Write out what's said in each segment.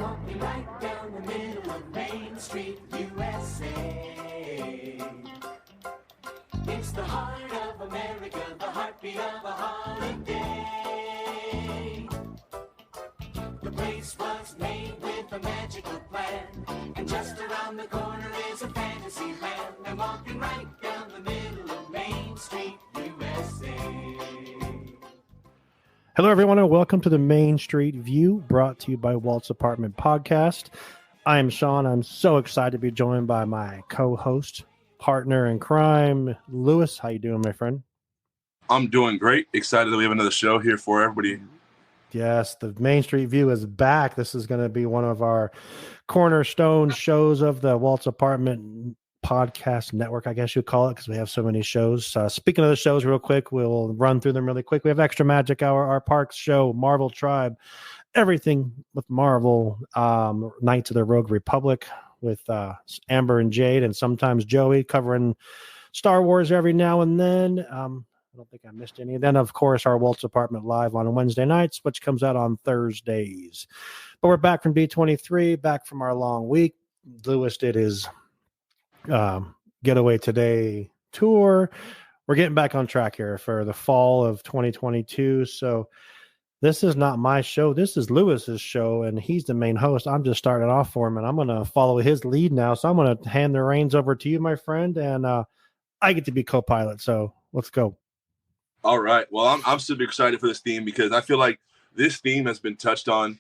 walking right down the middle of Main Street, USA. It's the heart of America, the heartbeat of a holiday. The place was made with a magical plan, and just around the corner is a fantasy land. I'm walking right down the middle of Main Street, USA. Hello, everyone, and welcome to the Main Street View, brought to you by Walt's Apartment Podcast. I am Shawn. I'm so excited to be joined by my co-host, partner in crime, Lewis. How you doing, my friend? I'm doing great. Excited that we have another show here for everybody. Yes, the Main Street View is back. This is going to be one of our cornerstone shows of the Walt's Apartment Podcast Network, I guess you call it, because we have so many shows. Speaking of the shows, real quick, we'll run through them really quick. We have Extra Magic Hour, our parks show, Marvel Tribe, everything with Marvel, Knights of the Rogue Republic with Amber and Jade, and sometimes Joey covering Star Wars every now and then. I don't think I missed any. And then, of course, our Walt's Apartment Live on Wednesday nights, which comes out on Thursdays. But we're back from B23, back from our long week. Lewis did his Getaway Today tour. We're getting back on track here for the fall of 2022. So this is not my show. This is Lewis's show, and he's the main host. I'm just starting off for him, and I'm going to follow his lead now. So I'm going to hand the reins over to you, my friend, and I get to be co-pilot. So let's go. All right. Well, I'm super excited for this theme because I feel like this theme has been touched on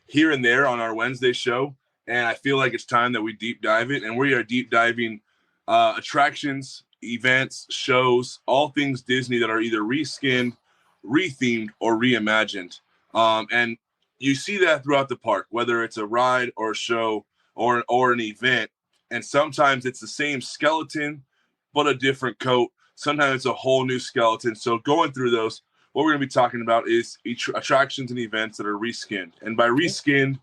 here and there on our Wednesday show. And I feel like it's time that we deep dive it. And we are deep diving attractions, events, shows, all things Disney that are either reskinned, rethemed, or reimagined. And you see that throughout the park, whether it's a ride or a show or an event. And sometimes it's the same skeleton, but a different coat. Sometimes it's a whole new skeleton. So going through those, what we're going to be talking about is attractions and events that are reskinned. And by reskinned,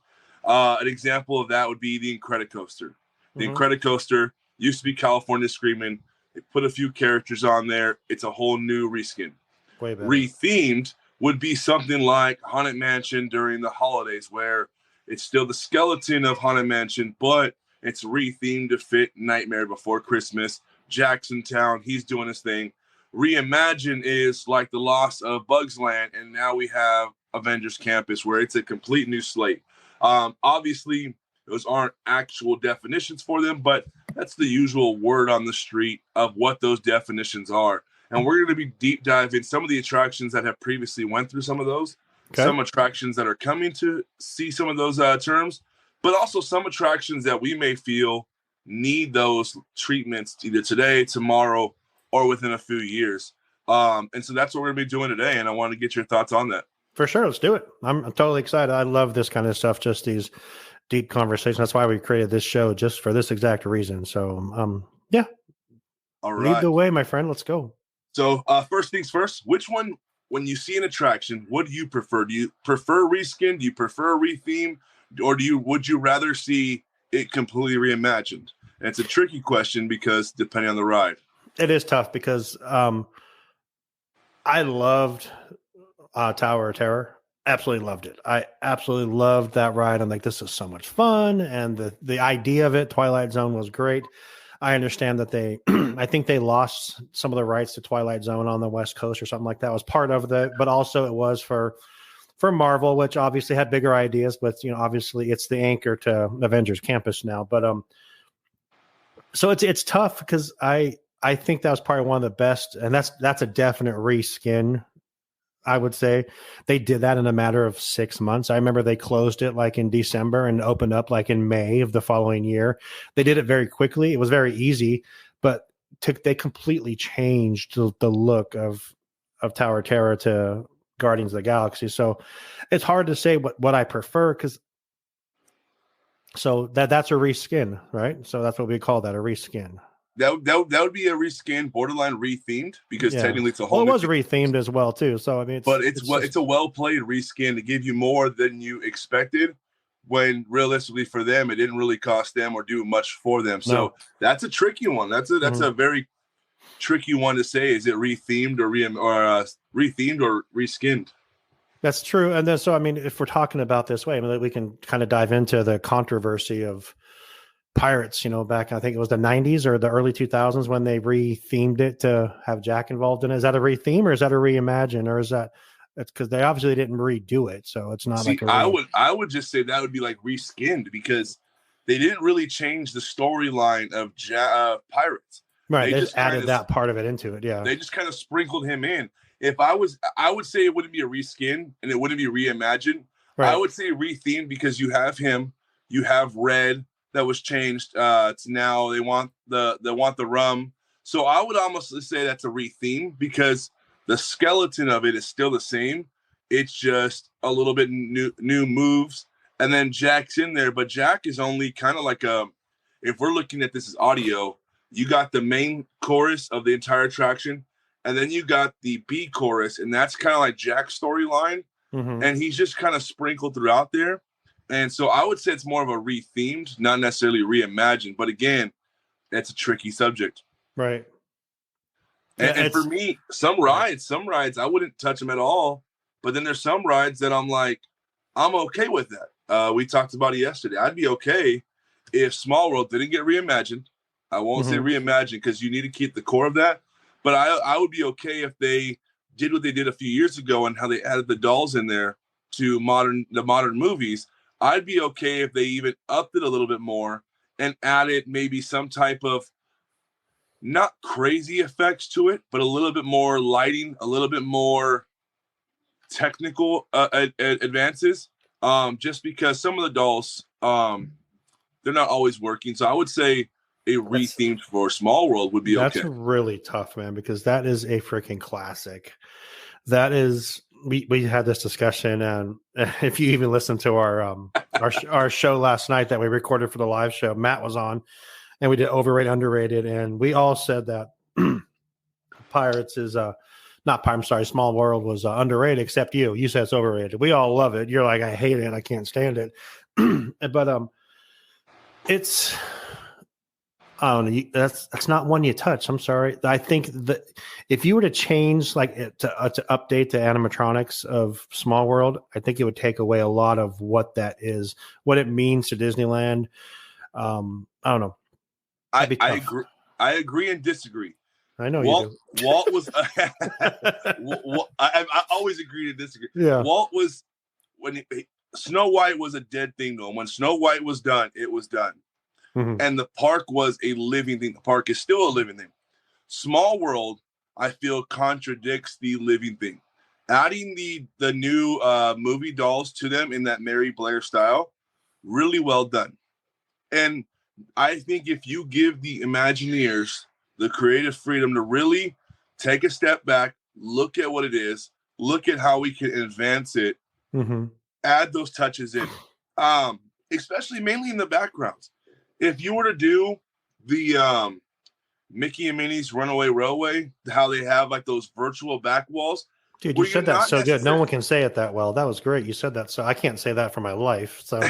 an example of that would be the Incredicoaster. The Incredicoaster used to be California Screaming. They put a few characters on there. It's a whole new reskin. Way better. Rethemed would be something like Haunted Mansion during the holidays, where it's still the skeleton of Haunted Mansion, but it's rethemed to fit Nightmare Before Christmas. Jackson Town, he's doing his thing. Reimagine is like the loss of Bugs Land, and now we have Avengers Campus, where it's a complete new slate. Obviously, those aren't actual definitions for them, but that's the usual word on the street of what those definitions are. And we're going to be deep diving some of the attractions that have previously went through some of those, some attractions that are coming to see some of those terms, but also some attractions that we may feel need those treatments either today, tomorrow, or within a few years. And so that's what we're going to be doing today. And I want to get your thoughts on that. For sure. Let's do it. I'm totally excited. I love this kind of stuff, just these deep conversations. That's why we created this show, just for this exact reason. So, yeah. All right. Lead the way, my friend. Let's go. So first things first, which one, when you see an attraction, what do you prefer? Do you prefer reskin? Do you prefer retheme? Or would you rather see it completely reimagined? And it's a tricky question because depending on the ride. It is tough because I loved Tower of Terror. Absolutely loved it. I absolutely loved that ride. I'm like, this is so much fun. And the idea of it, Twilight Zone, was great. I understand that I think they lost some of the rights to Twilight Zone on the West Coast or something like that. Was part of but also it was for Marvel, which obviously had bigger ideas, but obviously it's the anchor to Avengers Campus now. But so it's tough because I think that was probably one of the best, and that's a definite reskin. I would say they did that in a matter of 6 months. I remember they closed it like in December and opened up like in May of the following year. They did it very quickly. It was very easy, but they completely changed the look of Tower of Terror to Guardians of the Galaxy. So it's hard to say what I prefer, because that's a reskin, right? So that's what we call that, a reskin. That would be a reskin, borderline rethemed, because technically it's a whole. Well, it was rethemed as well too. So I mean, it's a well played reskin to give you more than you expected, when realistically for them it didn't really cost them or do much for them. So that's a tricky one. That's a very tricky one to say. Is it rethemed or rethemed or reskinned? That's true. And then, so, I mean, if we're talking about this way, I mean, we can kind of dive into the controversy of Pirates, back, I think it was the 90s or the early 2000s when they re-themed it to have Jack involved in it. Is that a re-theme or is that a reimagine, or is that, it's because they obviously didn't redo it. So it's not like I would just say that would be like reskinned, because they didn't really change the storyline of Pirates. Right. They just added that part of it into it. Yeah. They just kind of sprinkled him in. I would say it wouldn't be a reskin and it wouldn't be reimagined. Right. I would say rethemed, because you have him, you have Red that was changed to now they want the rum. So I would almost say that's a retheme, because the skeleton of it is still the same. It's just a little bit new moves. And then Jack's in there, but Jack is only kind of like if we're looking at this as audio, you got the main chorus of the entire attraction, and then you got the B chorus, and that's kind of like Jack's storyline. Mm-hmm. And he's just kind of sprinkled throughout there. And so I would say it's more of a rethemed, not necessarily reimagined. But again, that's a tricky subject. Right. And for me, some rides, I wouldn't touch them at all. But then there's some rides that I'm like, I'm okay with that. We talked about it yesterday. I'd be okay if Small World didn't get reimagined. I won't say reimagined, because you need to keep the core of that. But I would be okay if they did what they did a few years ago and how they added the dolls in there to the modern movies. I'd be okay if they even upped it a little bit more and added maybe some type of not crazy effects to it, but a little bit more lighting, a little bit more technical advances. Just because some of the dolls, they're not always working. So I would say a rethemed for Small World would be okay. That's really tough, man, because that is a freaking classic. That is, we had this discussion, and if you even listen to our show last night that we recorded for the live show, Matt was on, and we did overrated, underrated, and we all said that Pirates is Small World was underrated, except you. You said it's overrated. We all love it. You're like, I hate it. I can't stand it. But it's, I don't know. That's not one you touch. I'm sorry. I think that if you were to change, like to update the animatronics of Small World, I think it would take away a lot of what that is, what it means to Disneyland. I don't know. I agree and disagree. I know you do. Walt was. I always agree to disagree. Yeah. Walt was Snow White was a dead thing though. When Snow White was done, it was done. Mm-hmm. And the park was a living thing. The park is still a living thing. Small World, I feel, contradicts the living thing. Adding the new movie dolls to them in that Mary Blair style, really well done. And I think if you give the Imagineers the creative freedom to really take a step back, look at what it is, look at how we can advance it, add those touches in, especially mainly in the backgrounds. If you were to do the Mickey and Minnie's Runaway Railway, how they have like those virtual back walls. Dude, you said that so good. No one can say it that well. That was great. You said that. So I can't say that for my life. So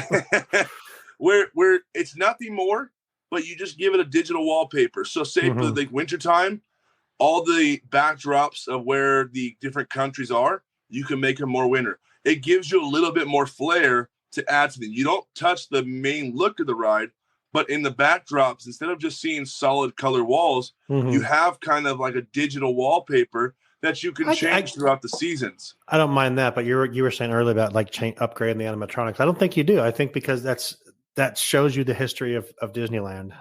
where it's nothing more, but you just give it a digital wallpaper. So say for the wintertime, all the backdrops of where the different countries are, you can make them more winter. It gives you a little bit more flair to add to them. You don't touch the main look of the ride, but in the backdrops, instead of just seeing solid color walls, you have kind of like a digital wallpaper that you can change throughout the seasons. I don't mind that, but you were saying earlier about like upgrading the animatronics. I don't think you do. I think because that shows you the history of Disneyland.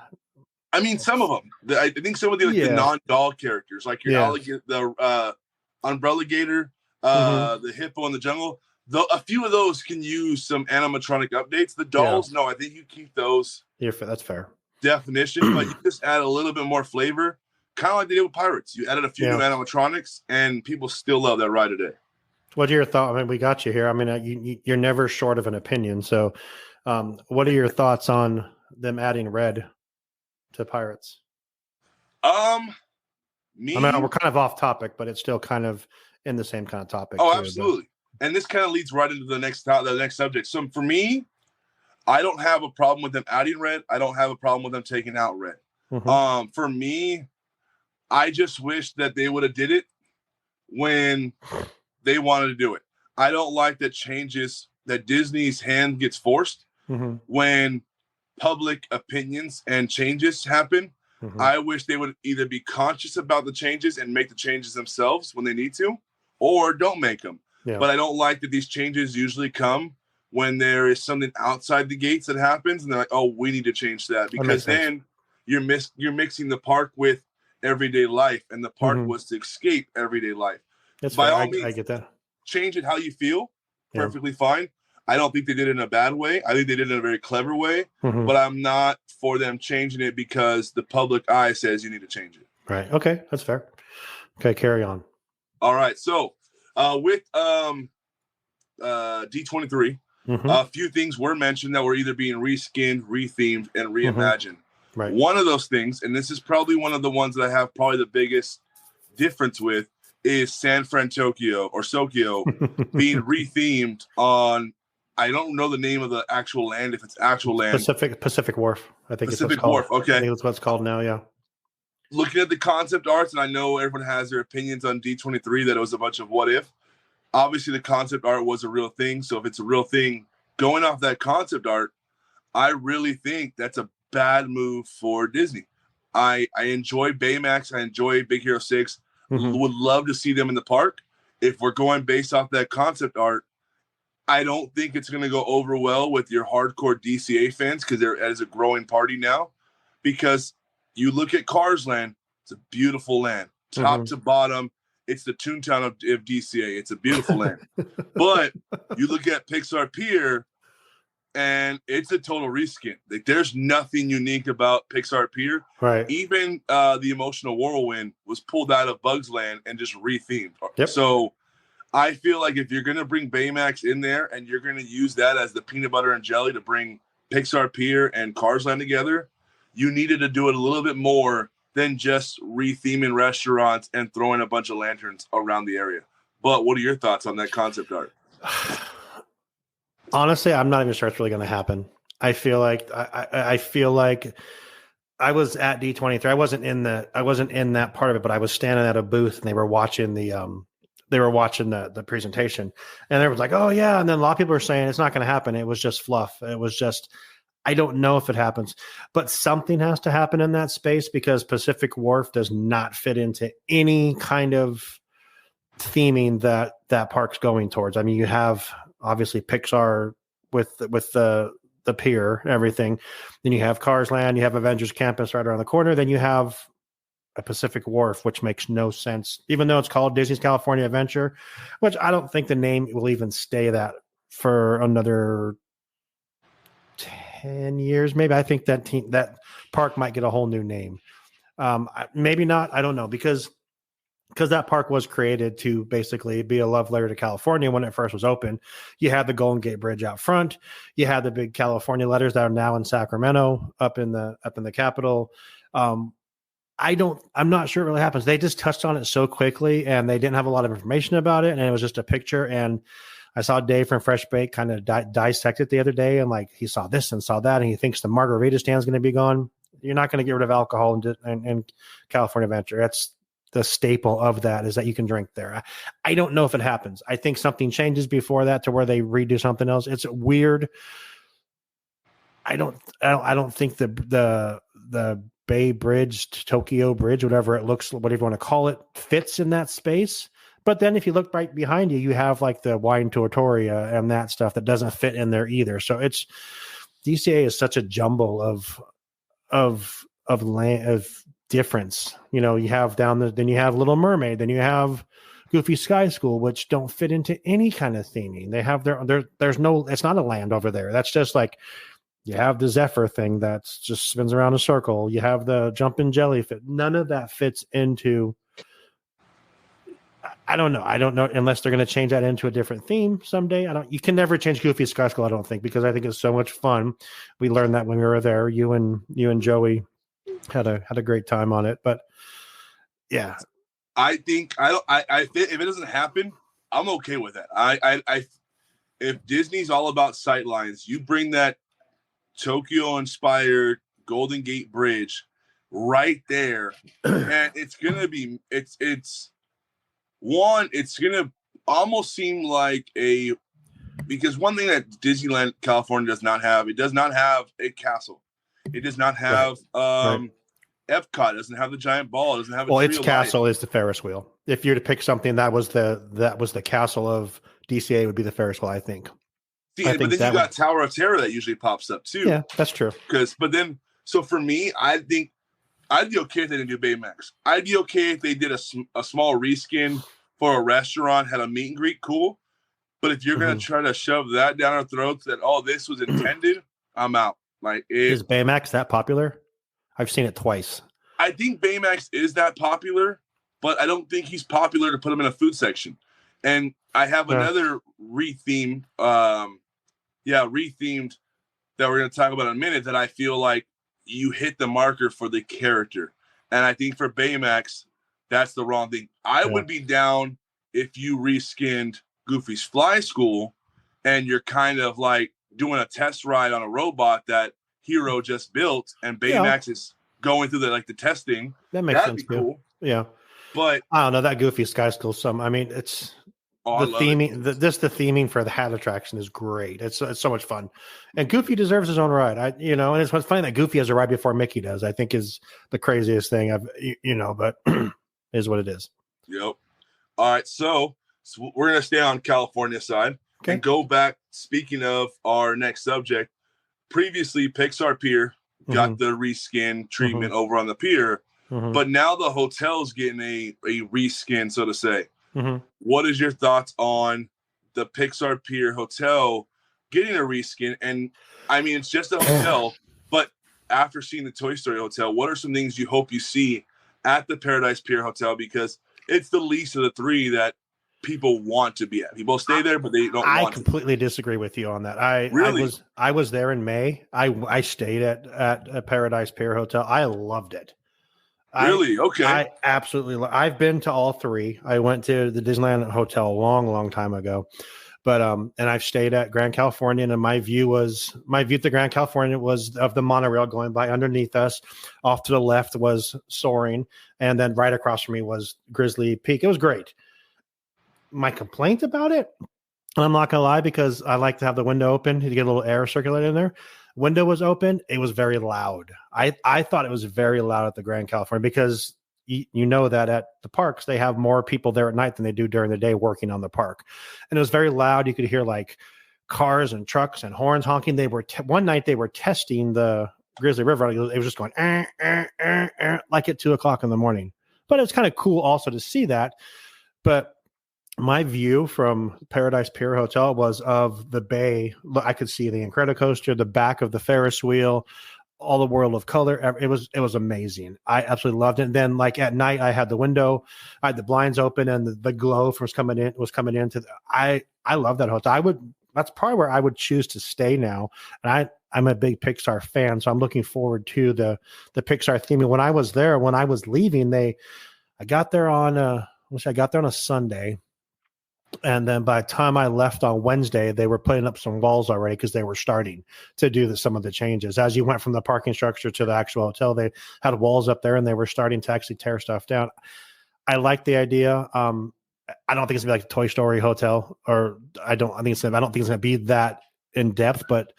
I mean, some of them. I think some of the non-doll characters, like your alligator, the umbrella gator, the hippo in the jungle. A few of those can use some animatronic updates. The dolls, no, I think you keep those. That's fair. Definition, but you just add a little bit more flavor, kind of like they did with Pirates. You added a few new animatronics, and people still love that ride today. What are your thoughts? I mean, we got you here. I mean, you're never short of an opinion. So, what are your thoughts on them adding Red to Pirates? I mean, we're kind of off topic, but it's still kind of in the same kind of topic. Oh, absolutely. And this kind of leads right into the next subject. So for me, I don't have a problem with them adding Red. I don't have a problem with them taking out Red. For me, I just wish that they would have did it when they wanted to do it. I don't like that Disney's hand gets forced when public opinions and changes happen. I wish they would either be conscious about the changes and make the changes themselves when they need to, or don't make them. Yeah. But I don't like that these changes usually come when there is something outside the gates that happens, and they're like, "Oh, we need to change that," because then you're mixing the park with everyday life, and the park was to escape everyday life. That's by fair. all means, I get that. change it how you feel. Perfectly fine. I don't think they did it in a bad way. I think they did it in a very clever way, but I'm not for them changing it because the public eye says you need to change it. Right. Okay. That's fair. Okay. Carry on. All right. So with D23, a few things were mentioned that were either being reskinned, rethemed, and reimagined. Right. One of those things, and this is probably one of the ones that I have probably the biggest difference with, is San Fran Tokyo or Sokyo being rethemed on, I don't know the name of the actual land, if it's actual land. Pacific Wharf. I think Pacific it's what's Wharf, okay. I think that's what it's called now, yeah. Looking at the concept arts, and I know everyone has their opinions on D23 that it was a bunch of what if. Obviously, the concept art was a real thing, so if it's a real thing, going off that concept art, I really think that's a bad move for Disney. I enjoy Baymax, I enjoy Big Hero 6, would love to see them in the park. If we're going based off that concept art, I don't think it's going to go over well with your hardcore DCA fans because there is a growing party now. Because you look at Cars Land, it's a beautiful land, top to bottom. It's the Toontown of DCA. It's a beautiful land. But you look at Pixar Pier, and it's a total reskin. Like, there's nothing unique about Pixar Pier. Right. Even the Emotional Whirlwind was pulled out of Bugs Land and just rethemed. Yep. So I feel like if you're going to bring Baymax in there and you're going to use that as the peanut butter and jelly to bring Pixar Pier and Cars Land together, you needed to do it a little bit more than just retheming restaurants and throwing a bunch of lanterns around the area. But what are your thoughts on that concept art? Honestly, I'm not even sure it's really going to happen. I feel like I feel like I was at D23. I wasn't in that part of it, but I was standing at a booth and they were watching the presentation, and they was like, "Oh yeah," and then a lot of people are saying it's not going to happen. It was just fluff. It was just, I don't know if it happens, but something has to happen in that space because Pacific Wharf does not fit into any kind of theming that park's going towards. I mean, you have obviously Pixar with the pier and everything. Then you have Cars Land, you have Avengers Campus right around the corner. Then you have a Pacific Wharf, which makes no sense, even though it's called Disney's California Adventure, which I don't think the name will even stay that for another 10 years. Maybe. I think that park might get a whole new name. Maybe not. I don't know, because that park was created to basically be a love letter to California when it first was open. You had the Golden Gate Bridge out front. You had the big California letters that are now in Sacramento up in the Capitol. I'm not sure it really happens. They just touched on it so quickly and they didn't have a lot of information about it. And it was just a picture. And I saw Dave from Fresh Bake kind of dissect it the other day. And like, he saw this and saw that. And he thinks the margarita stand is going to be gone. You're not going to get rid of alcohol in California Adventure. That's the staple of that, is that you can drink there. I don't know if it happens. I think something changes before that to where they redo something else. It's weird. I don't think the Bay Bridge, Tokyo Bridge, whatever it looks, whatever you want to call it, fits in that space. But then if you look right behind you, you have like the Wine Tortoria and that stuff that doesn't fit in there either. So it's, DCA is such a jumble of land, of difference. You know, you have then you have Little Mermaid, then you have Goofy Sky School, which don't fit into any kind of theming. They have there's no, it's not a land over there. That's just like, you have the Zephyr thing that just spins around a circle. You have the jumping jellyfish. None of that fits into, I don't know unless they're going to change that into a different theme someday. You can never change Goofy Sky School, I don't think, because I think it's so much fun. We learned that when we were there. You and Joey had a great time on it. But yeah, I think if it doesn't happen, I'm okay with that. If Disney's all about sightlines, you bring that Tokyo inspired Golden Gate Bridge right there, and it's gonna be it's gonna almost seem like because one thing that Disneyland California does not have, it does not have a castle. It does not have Right. Epcot. It doesn't have the giant ball. It doesn't have a Well, tree its of castle life. is the Ferris wheel. If you're to pick something, that was the castle of DCA would be the Ferris wheel, I think. See, I but think then that you got Tower of Terror that usually pops up too. Yeah, that's true. So for me, I think I'd be okay if they didn't do Baymax. I'd be okay if they did a small reskin for a restaurant, had a meet and greet, cool. But if you're gonna try to shove that down our throats that this was intended, I'm out. Like, is Baymax that popular? I've seen it twice. I think Baymax is that popular, but I don't think he's popular to put him in a food section. And I have another rethemed that we're gonna talk about in a minute that I feel like you hit the marker for the character. And I think for Baymax, that's the wrong thing. I would be down if you reskinned Goofy's Fly School and you're kind of like doing a test ride on a robot that Hero just built and Baymax is going through the testing. That'd sense. Be cool. Yeah. But I don't know, that Goofy Sky School, it's the theming. The theming for the hat attraction is great. It's so much fun, and Goofy deserves his own ride. And it's what's funny that Goofy has a ride before Mickey does. I think is the craziest thing but is what it is. Yep. All right, so we're gonna stay on California side and go back. Speaking of our next subject, previously Pixar Pier got the reskin treatment over on the pier, but now the hotel's getting a reskin, so to say. What is your thoughts on the Pixar Pier Hotel getting a reskin? And I mean, it's just a hotel, but after seeing the Toy Story Hotel, what are some things you hope you see at the Paradise Pier Hotel? Because it's the least of the three that people want to be at. People stay there, but they don't I completely disagree with you on that. I was there in May. I stayed at Paradise Pier Hotel. I loved it. Really? Okay. I absolutely. I've been to all three. I went to the Disneyland Hotel a long, long time ago, but and I've stayed at Grand California. And my view at the Grand California was of the monorail going by underneath us. Off to the left was Soaring, and then right across from me was Grizzly Peak. It was great. My complaint about it, I'm not gonna lie, because I like to have the window open to get a little air circulating in there. Window was open. It was very loud. I thought it was very loud at the Grand California because you know that at the parks, they have more people there at night than they do during the day working on the park. And it was very loud. You could hear like cars and trucks and horns honking. They were one night they were testing the Grizzly River. It was just going like at 2:00 in the morning. But it's kind of cool also to see that. But my view from Paradise Pier Hotel was of the bay. I could see the Incredicoaster, the back of the Ferris wheel, all the world of color. It was amazing. I absolutely loved it. And then like at night, I had the window, I had the blinds open, and the glow was coming into. I love that hotel. That's probably where I would choose to stay now. And I'm a big Pixar fan, so I'm looking forward to the Pixar theming. When I was there, when I was leaving, I got there on a Sunday. And then by the time I left on Wednesday, they were putting up some walls already because they were starting to do some of the changes. As you went from the parking structure to the actual hotel, they had walls up there and they were starting to actually tear stuff down. I like the idea. I don't think it's gonna be like a Toy Story hotel, or I don't think it's gonna be that in depth, but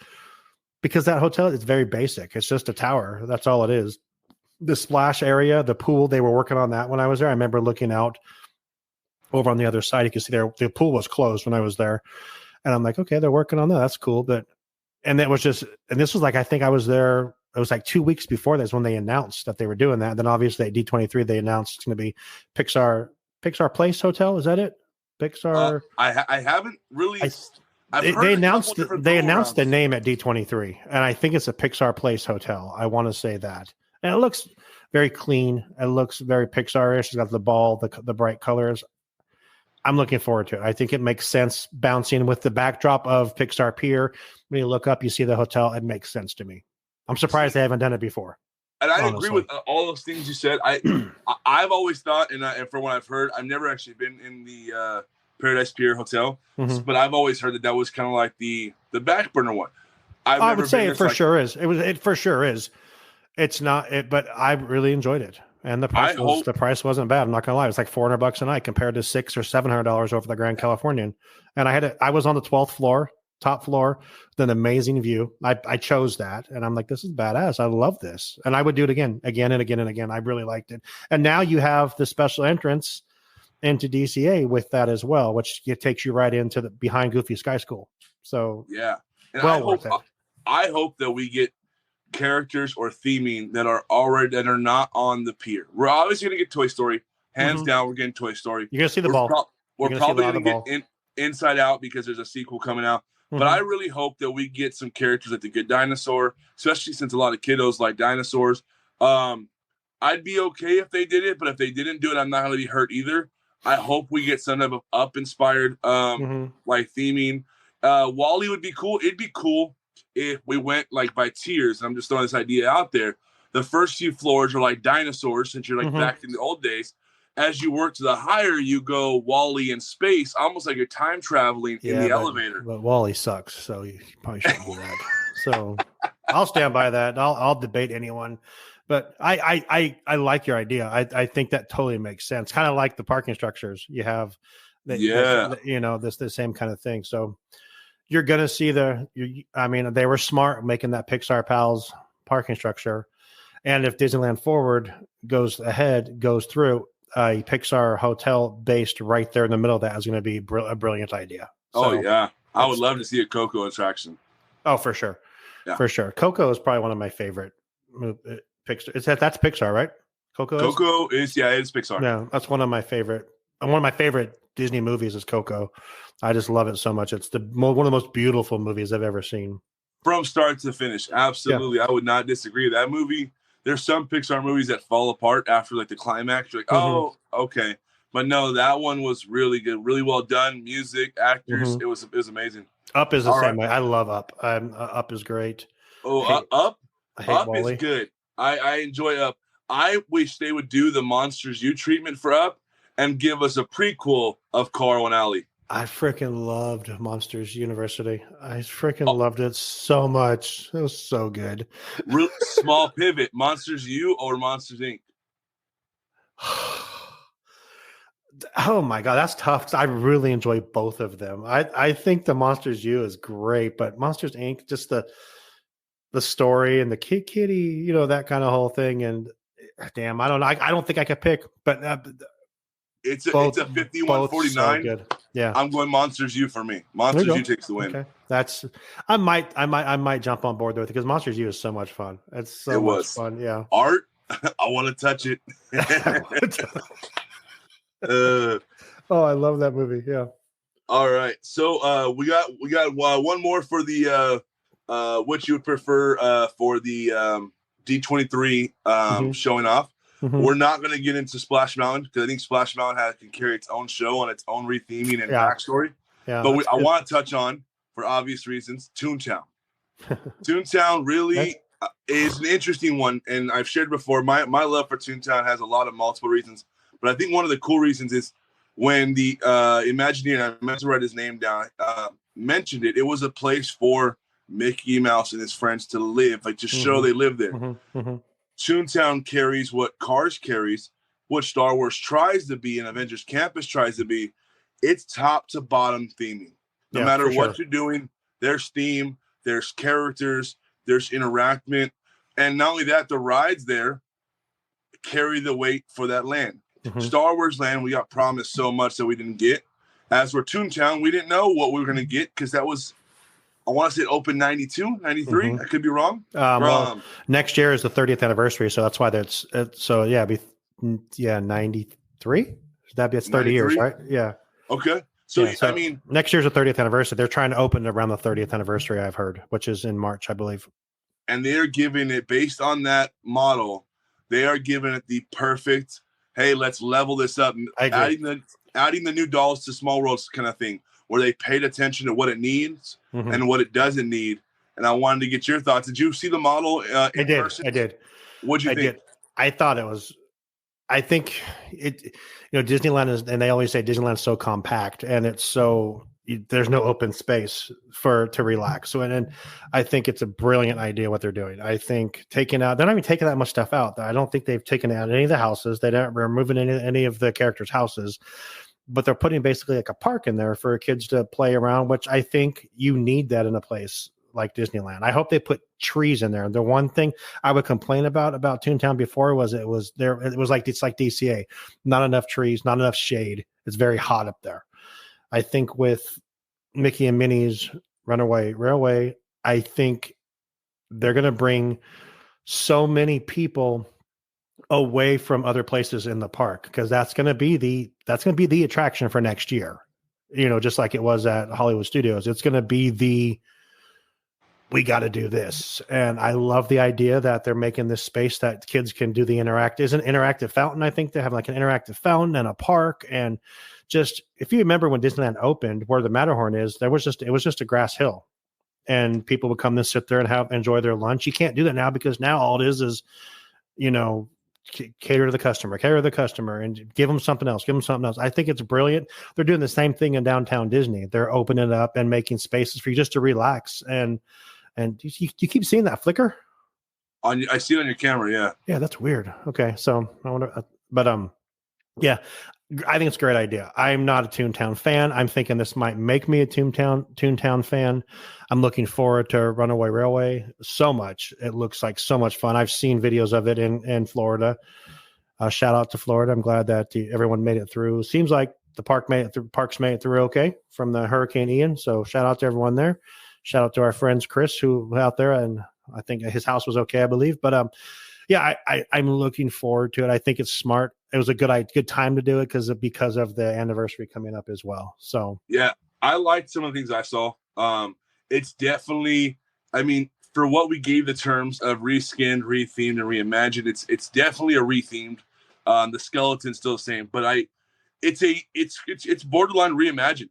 because that hotel is very basic. It's just a tower. That's all it is. The splash area, the pool, they were working on that when I was there. I remember looking out over on the other side. You can see the pool was closed when I was there. And I'm like, okay, they're working on that. That's cool. And this was like, I think I was there. It was like 2 weeks before this when they announced that they were doing that. And then obviously at D23, they announced it's going to be Pixar Place Hotel. Is that it? Pixar. I haven't really. They announced the name at D23, and I think it's a Pixar Place Hotel. I want to say that. And it looks very clean. It looks very Pixar-ish. It's got the ball, the bright colors. I'm looking forward to it. I think it makes sense bouncing with the backdrop of Pixar Pier. When you look up, you see the hotel. It makes sense to me. I'm surprised they haven't done it before. And I agree with all those things you said. I've always thought, and from what I've heard, I've never actually been in the Paradise Pier Hotel, but I've always heard that was kind of like the back burner one. I would say it for sure is. It for sure is. It's not it, but I really enjoyed it. And I hope the price wasn't bad. I'm not gonna lie. It was like $400 a night compared to $600 or $700 over the Grand Californian. And I was on the 12th floor, top floor, with an amazing view. I chose that, and I'm like, this is badass. I love this, and I would do it again and again and again. I really liked it. And now you have the special entrance into DCA with that as well, which it takes you right into the behind Goofy Sky School. So yeah, and worth it. I hope that we get characters or theming that are not on the pier. We're obviously gonna get Toy Story, hands down. We're getting Toy Story. You're gonna see the ball. We're probably gonna get Inside Out because there's a sequel coming out. But I really hope that we get some characters like the Good Dinosaur, especially since a lot of kiddos like dinosaurs. I'd be okay if they did it, but if they didn't do it, I'm not gonna be hurt either. I hope we get some type of Up inspired like theming. Wall-E would be cool. It'd be cool if we went like by tiers. I'm just throwing this idea out there. The first few floors are like dinosaurs, since you're like back in the old days. As you work to the higher, you go Wall-E in space, almost like you're time traveling in the elevator. But Wall-E sucks, so you probably shouldn't do that. So I'll stand by that. I'll debate anyone. But I like your idea. I think that totally makes sense. Kind of like the parking structures you have. The same kind of thing. So you're going to see they were smart making that Pixar Pals parking structure. And if Disneyland Forward goes through, a Pixar hotel based right there in the middle of that is going to be a brilliant idea. So, I would love to see a Coco attraction. Oh, for sure. Yeah. For sure. Coco is probably one of my favorite Pixar. That's Pixar, right? Coco is Pixar. Yeah, that's one of my favorite. And one of my favorite Disney movies is Coco. I just love it so much. It's one of the most beautiful movies I've ever seen. From start to finish. Absolutely. Yeah. I would not disagree. That movie, there's some Pixar movies that fall apart after like the climax. You're like, oh, okay. But no, that one was really good. Really well done. Music, actors. It was amazing. Up is the same way. I love Up. Up is great. Up is good. I enjoy Up. I wish they would do the Monsters U treatment for Up and give us a prequel of Carl and Allie. I freaking loved Monsters University. I freaking loved it so much. It was so good. Real small pivot. Monsters U or Monsters Inc.? Oh my God, that's tough. I really enjoy both of them. I think the Monsters U is great, but Monsters Inc., just the story and the kitty, that kind of whole thing. And damn, I don't know. I don't think I could pick, but it's a 51-49. So yeah, I'm going Monsters U for me. Monsters U takes the win. Okay. I might jump on board with it because Monsters U is so much fun. It's so much fun. Yeah. Art, I want to touch it. I love that movie. Yeah. All right. So we got one more for the what you would prefer for the D23 showing off. We're not going to get into Splash Mountain because I think Splash Mountain can carry its own show on its own retheming and backstory. Yeah, but I want to touch on, for obvious reasons, Toontown. Toontown really is an interesting one, and I've shared before. My love for Toontown has a lot of multiple reasons, but I think one of the cool reasons is when the Imagineer, I meant to write his name down, mentioned it. It was a place for Mickey Mouse and his friends to live, like to show they live there. Toontown carries what Cars carries, what Star Wars tries to be and Avengers Campus tries to be. It's top to bottom theming. No matter what you're doing, there's theme, there's characters, there's interaction. And not only that, the rides there carry the weight for that land. Star Wars Land, we got promised so much that we didn't get. As for Toontown, we didn't know what we were going to get because that was, I want to say open 92, 93. I could be wrong. Well, next year is the 30th anniversary, so that's why that's so. Yeah, 93. That's 30 years, right? Yeah. Okay. So I mean, next year's the 30th anniversary. They're trying to open around the 30th anniversary. I've heard, which is in March, I believe. And they're giving it based on that model. They are giving it the perfect. Hey, let's level this up. Adding the new dolls to Small Worlds kind of thing, where they paid attention to what it needs and what it doesn't need. And I wanted to get your thoughts. Did you see the model in person? I did. What'd you think? I thought it was, I think it, Disneyland is, and they always say Disneyland's so compact and it's so there's no open space to relax. So, and I think it's a brilliant idea what they're doing. I think they're not even taking that much stuff out. I don't think they've taken out any of the houses. They don't removing any of the characters' houses, but they're putting basically like a park in there for kids to play around, which I think you need that in a place like Disneyland. I hope they put trees in there. The one thing I would complain about Toontown before was it was like DCA, not enough trees, not enough shade. It's very hot up there. I think with Mickey and Minnie's Runaway Railway, I think they're going to bring so many people away from other places in the park, because that's going to be the attraction for next year. Just like it was at Hollywood Studios, it's going to be we got to do this. And I love the idea that they're making this space that kids can do the interactive fountain. I think they have like an interactive fountain and a park. And just, if you remember when Disneyland opened, where the Matterhorn is, it was just a grass hill, and people would come and sit there and enjoy their lunch. You can't do that now, because now all it is, cater to the customer and give them something else. I think it's brilliant. They're doing the same thing in downtown Disney. They're opening it up and making spaces for you just to relax. And you keep seeing that flicker. I see it on your camera. Yeah. Yeah. That's weird. Okay. So I wonder, yeah, I think it's a great idea. I'm not a Toontown fan. I'm thinking this might make me a Toontown fan. I'm looking forward to Runaway Railway so much. It looks like so much fun. I've seen videos of it in Florida. Shout out to Florida. I'm glad that everyone made it through. Seems like the parks made it through okay from the Hurricane Ian. So shout out to everyone there. Shout out to our friends Chris who out there, and I think his house was okay, I believe. But yeah, I'm looking forward to it. I think it's smart. It was a good time to do it because of the anniversary coming up as well. So yeah, I liked some of the things I saw. It's definitely, I mean, for what we gave the terms of reskinned, rethemed, and reimagined, it's definitely a rethemed. The skeleton's still the same, but it's borderline reimagined.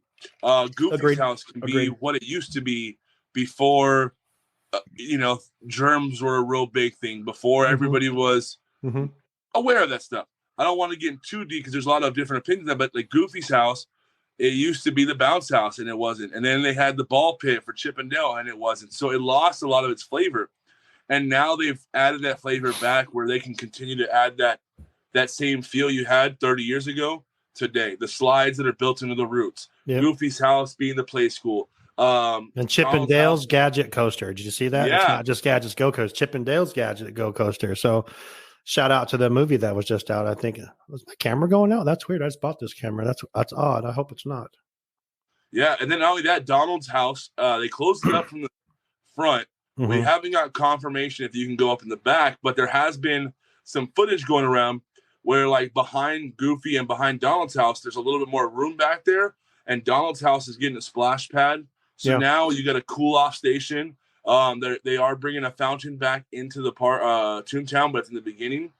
Goofy's house can be what it used to be before. Germs were a real big thing, before everybody was aware of that stuff. I don't want to get in too deep because there's a lot of different opinions of it, but like Goofy's house, it used to be the bounce house and it wasn't. And then they had the ball pit for Chip and Dale and it wasn't. So it lost a lot of its flavor. And now they've added that flavor back where they can continue to add that same feel you had 30 years ago today. The slides that are built into the roots. Yep. Goofy's house being the play school. And Chip and Dale's Gadget Coaster. Did you see that? Yeah. It's not just Gadget's Go Coaster. Chip and Dale's Gadget Go Coaster. So shout out to the movie that was just out. I think, was my camera going out? That's weird. I just bought this camera. That's odd. I hope it's not. Yeah, and then not only that, Donald's house, they closed it up from the front. We haven't got confirmation if you can go up in the back, but there has been some footage going around where, like, behind Goofy and behind Donald's house, there's a little bit more room back there, and Donald's house is getting a splash pad. So now you got a cool off station. They are bringing a fountain back into the Toontown, but it's in the beginning.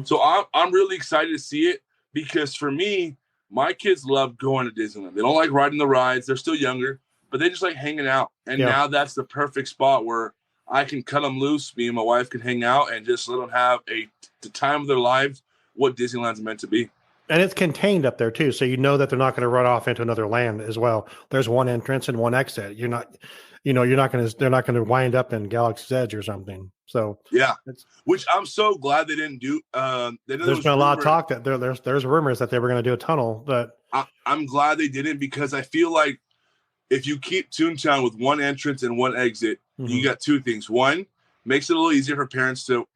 So I'm really excited to see it, because for me, my kids love going to Disneyland. They don't like riding the rides. They're still younger, but they just like hanging out. And now that's the perfect spot where I can cut them loose. Me and my wife can hang out and just let them have the time of their lives, what Disneyland's meant to be. And it's contained up there too, so you know that they're not going to run off into another land as well. There's one entrance and one exit. They're not going to wind up in Galaxy's Edge or something. So yeah, which I'm so glad they didn't do. There's been a lot of talk that there's rumors that they were going to do a tunnel, but I'm glad they didn't, because I feel like if you keep Toontown with one entrance and one exit, you got two things. One, makes it a little easier for parents to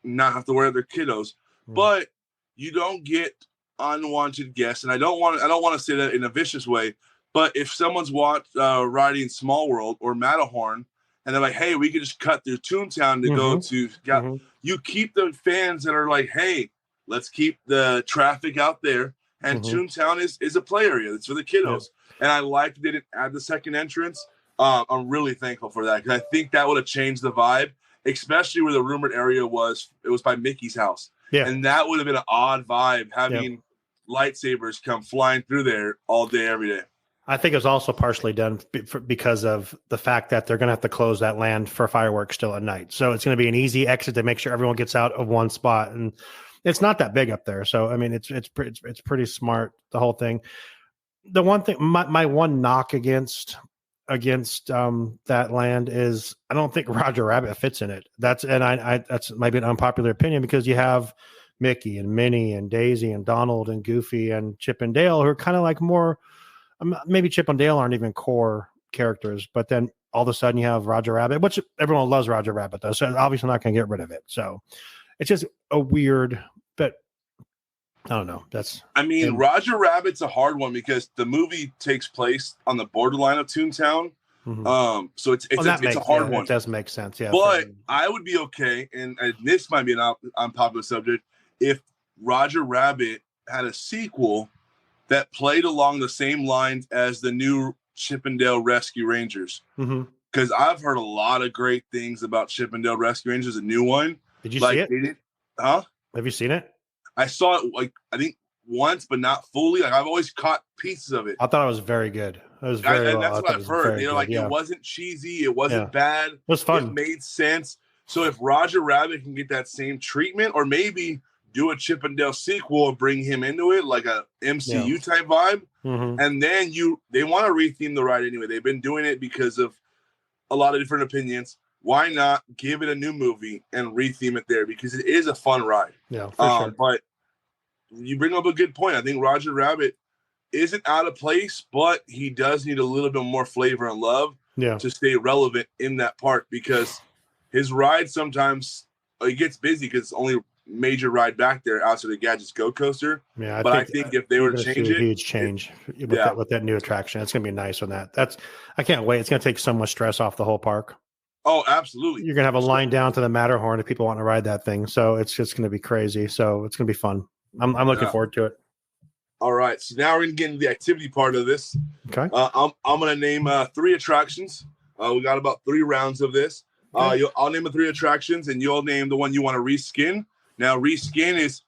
not have to worry their kiddos, but you don't get unwanted guests. And I don't want to say that in a vicious way, but if someone's riding Small World or Matterhorn and they're like, hey, we can just cut through Toontown to go to you keep the fans that are like, hey, let's keep the traffic out there, and Toontown is a play area. It's for the kiddos. And I like they didn't add the second entrance. I'm really thankful for that, because I think that would have changed the vibe, especially where the rumored area was. It was by Mickey's house. Yeah. And that would have been an odd vibe, having lightsabers come flying through there all day, every day. I think it was also partially done because of the fact that they're going to have to close that land for fireworks still at night. So it's going to be an easy exit to make sure everyone gets out of one spot. And it's not that big up there. So, I mean, it's pretty smart, the whole thing. the one thing, my one knock against that land is I don't think Roger Rabbit fits in it. That's maybe an unpopular opinion because you have Mickey and Minnie and Daisy and Donald and Goofy and Chip and Dale who are kind of like more, maybe Chip and Dale aren't even core characters, but then all of a sudden you have Roger Rabbit, which everyone loves Roger Rabbit though, so obviously not going to get rid of it. So it's just a weird, but I don't know. Roger Rabbit's a hard one because the movie takes place on the borderline of Toontown. Mm-hmm. So it's a hard one. It does make sense, yeah. But I would be okay, and this might be an unpopular subject, if Roger Rabbit had a sequel that played along the same lines as the new Chip and Dale Rescue Rangers. Because I've heard a lot of great things about Chip and Dale Rescue Rangers, a new one. Did you see it? Huh? Have you seen it? I saw it I think once, but not fully. Like I've always caught pieces of it. I thought it was very good. It was very and that's what I've heard. It wasn't cheesy, it wasn't bad. It was fun. It made sense. So if Roger Rabbit can get that same treatment, or maybe do a Chip and Dale sequel and bring him into it, like a MCU type vibe, and then they want to retheme the ride anyway. They've been doing it because of a lot of different opinions. Why not give it a new movie and retheme it there? Because it is a fun ride. Yeah, for sure. But you bring up a good point. I think Roger Rabbit isn't out of place, but he does need a little bit more flavor and love to stay relevant in that park, because his ride sometimes it gets busy because it's only major ride back there outside the Gadgets Go Coaster. Yeah, I think if they were to change it, huge change with that new attraction. It's going to be nice on that. I can't wait. It's going to take so much stress off the whole park. Oh, absolutely. You're going to have a line down to the Matterhorn if people want to ride that thing. So it's just going to be crazy. So it's going to be fun. I'm looking forward to it. All right. So now we're going to get into the activity part of this. Okay. I'm going to name 3 attractions. We got about 3 rounds of this. I'll name the 3 attractions, and you'll name the one you want to reskin. Now, reskin is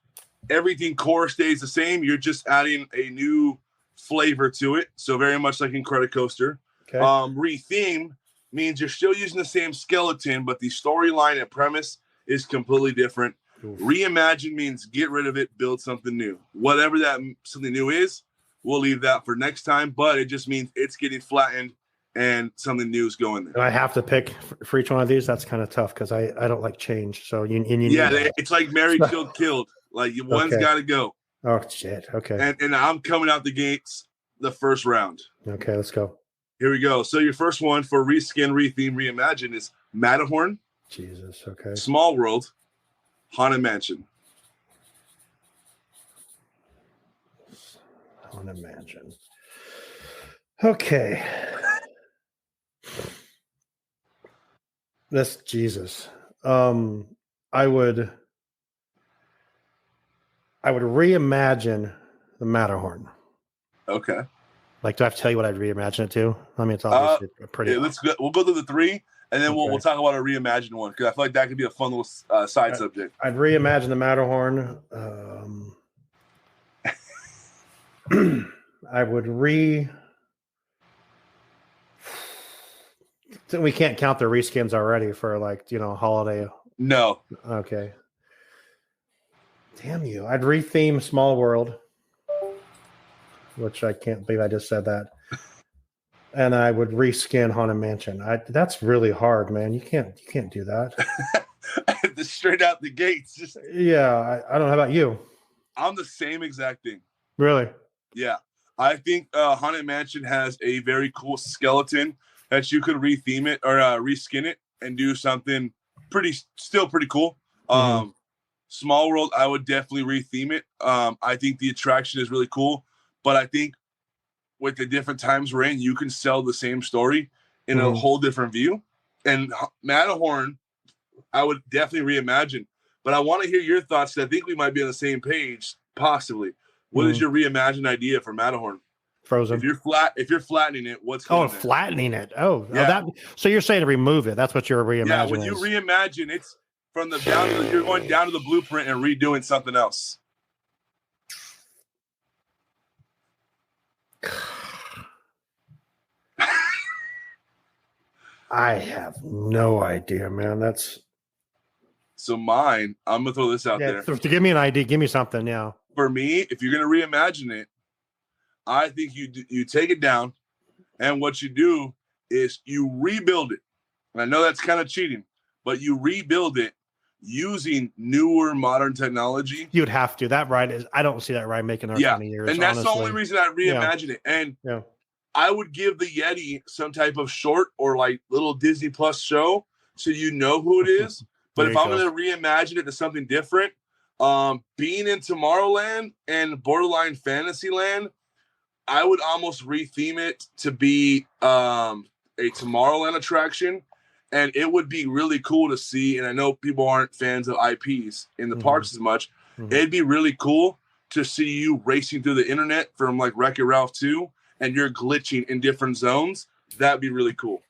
everything core stays the same. You're just adding a new flavor to it. So very much like Incredicoaster. Okay. Retheme means you're still using the same skeleton, but the storyline and premise is completely different. Oof. Reimagine means get rid of it, build something new. Whatever that something new is, we'll leave that for next time, but it just means it's getting flattened and something new is going there. And I have to pick for each one of these. That's kind of tough because I don't like change. So it's like married, killed. Like one's got to go. Oh shit. Okay. And I'm coming out the gates the first round. Okay, let's go. Here we go. So your first one for reskin, retheme, reimagine is Matterhorn. Jesus. Okay. Small World, Haunted Mansion. Haunted Mansion. Okay. This Jesus. I would reimagine the Matterhorn. Okay. Like, do I have to tell you what I'd reimagine it to? I mean, it's obviously pretty. Yeah, we'll go through the 3, and then we'll talk about a reimagined one, because I feel like that could be a fun little side subject. I'd reimagine the Matterhorn. I would we can't count the reskins already for holiday. No. Okay. Damn you. I'd retheme Small World, which I can't believe I just said that. And I would reskin Haunted Mansion. That's really hard, man. You can't do that. Straight out the gates. I don't know. How about you? I'm the same exact thing. Really? Yeah. I think Haunted Mansion has a very cool skeleton that you could retheme it or reskin it and do something still pretty cool. Mm-hmm. Small World, I would definitely retheme it. I think the attraction is really cool, but I think with the different times we're in, you can sell the same story in a whole different view. And Matterhorn, I would definitely reimagine. But I want to hear your thoughts. I think we might be on the same page, possibly. What is your reimagined idea for Matterhorn? Frozen. If you're flattening it, what's going on? Flattening it. Oh, yeah. So you're saying to remove it. That's what you're reimagining. Yeah, when you reimagine, it's from the you're going down to the blueprint and redoing something else. I have no idea, man. That's so mine. I'm gonna throw this out there. To give me an idea, give me something. Yeah. For me, if you're gonna reimagine it, I think you take it down, and what you do is you rebuild it. And I know that's kind of cheating, but you rebuild it using newer modern technology. You'd have to. That ride is. I don't see that ride making our 20 years. And that's honestly. the only reason I reimagine it. And I would give the Yeti some type of short or like little Disney Plus show so you know who it is. But if I'm going to reimagine it to something different, being in Tomorrowland and borderline Fantasyland, I would almost retheme it to be a Tomorrowland attraction. And it would be really cool to see. And I know people aren't fans of IPs in the parks as much. It'd be really cool to see you racing through the internet from like Wreck-It Ralph 2 and you're glitching in different zones. That'd be really cool.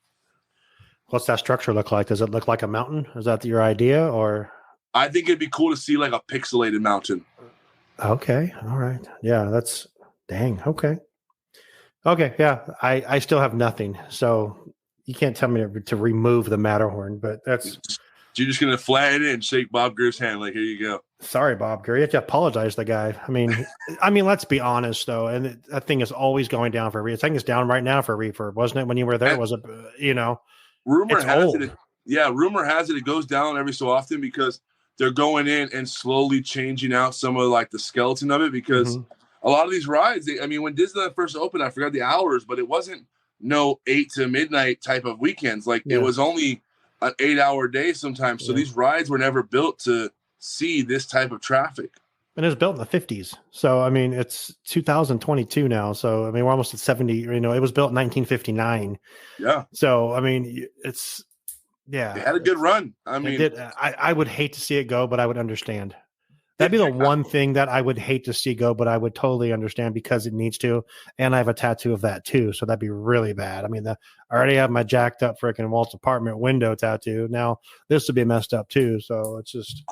What's that structure look like? Does it look like a mountain? Is that your idea? Or I think it'd be cool to see like a pixelated mountain. Okay. All right. Yeah, that's dang. Okay. Okay. Yeah. I still have nothing. So you can't tell me to remove the Matterhorn, but that's. You're just going to flatten it and shake Bob Greer's hand. Like, here you go. Sorry, Bob Greer. You have to apologize to the guy. I mean, let's be honest though. And that thing is always going down for refurb. I think it's down right now for refurb, wasn't it? When you were there, was it, rumor has it, it goes down every so often because they're going in and slowly changing out some of like the skeleton of it because a lot of these rides, when Disneyland first opened, I forgot the hours, but it wasn't 8 to midnight type of weekends. Like it was only an 8-hour day sometimes. So these rides were never built to see this type of traffic. And it was built in the 50s. So, it's 2022 now. So, we're almost at 70, it was built in 1959. Yeah. So, it's, it had a good run. I would hate to see it go, but I would understand. That'd be the one thing that I would hate to see go, but I would totally understand because it needs to. And I have a tattoo of that too. So that'd be really bad. I already have my jacked up freaking Walt's apartment window tattoo. Now this would be messed up too. So it's just,